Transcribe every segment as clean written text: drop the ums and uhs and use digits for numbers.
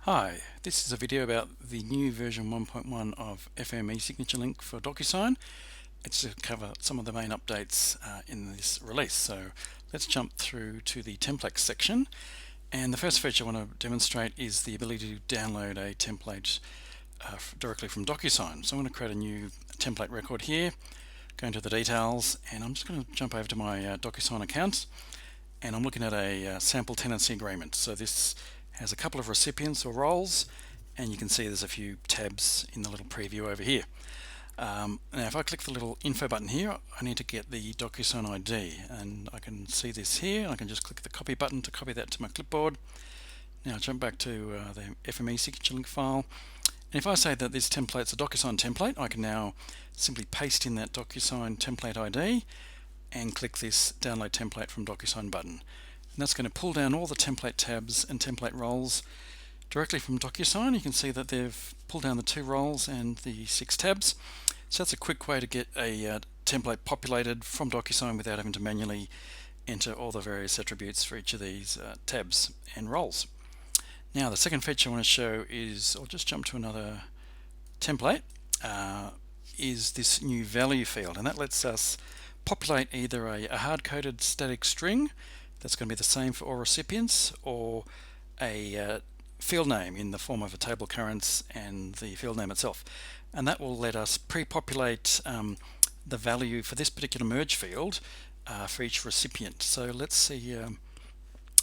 Hi, this is a video about the new version 1.1 of fmESignature link for DocuSign. It's to cover some of the main updates in this release. So let's jump through to the templates section. And the first feature I want to demonstrate is the ability to download a template directly from DocuSign. So I'm going to create a new template record here, go into the details, and I'm just going to jump over to my DocuSign account, and I'm looking at a sample tenancy agreement. So this has a couple of recipients or roles, and you can see there's a few tabs in the little preview over here. Now if I click the little info button here, I need to get the DocuSign ID, and I can see this here. I can just click the copy button to copy that to my clipboard. Now jump back to the fmESignature link file, and if I say that this template's a DocuSign template, I can now simply paste in that DocuSign template ID and click this download template from DocuSign button. And that's going to pull down all the template tabs and template roles directly from DocuSign. You can see that they've pulled down the 2 roles and the 6 tabs. So that's a quick way to get a template populated from DocuSign without having to manually enter all the various attributes for each of these tabs and roles. Now the second feature I want to show is, I'll just jump to another template, is this new value field, and that lets us populate either a hard-coded static string that's going to be the same for all recipients, or a field name in the form of a table occurrence and the field name itself. And that will let us pre-populate the value for this particular merge field for each recipient. So let's see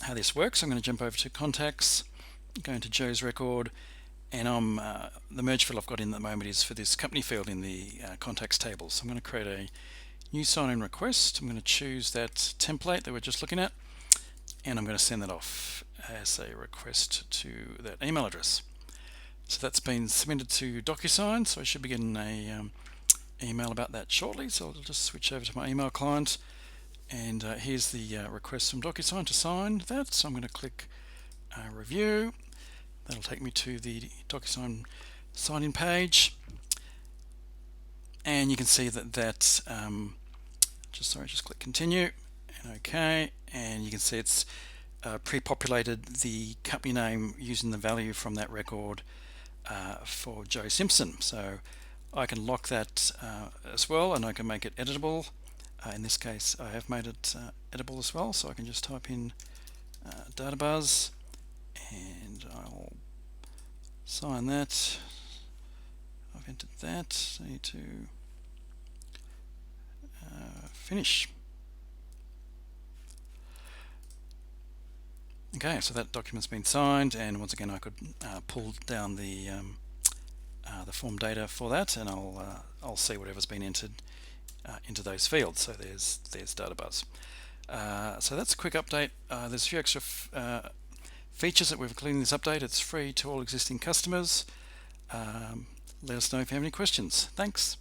how this works. I'm going to jump over to contacts, go into Joe's record, and the merge field I've got in at the moment is for this company field in the contacts table. So I'm going to create a new sign-in request. I'm going to choose that template that we're just looking at, and I'm going to send that off as a request to that email address. So that's been submitted to DocuSign, so I should be getting a email about that shortly. So I'll just switch over to my email client, and here's the request from DocuSign to sign that. So I'm going to click review. That'll take me to the DocuSign sign-in page, and you can see that just click continue and OK, and you can see it's pre-populated the company name using the value from that record for Joe Simpson. So I can lock that as well, and I can make it editable. In this case I have made it editable as well, so I can just type in databuzz and I'll sign that. I've entered that. I need to finish. Okay, so that document's been signed, and once again I could pull down the form data for that, and I'll see whatever's been entered into those fields. So there's databuzz. So that's a quick update. There's a few extra features that we've included in this update. It's free to all existing customers. Let us know if you have any questions. Thanks.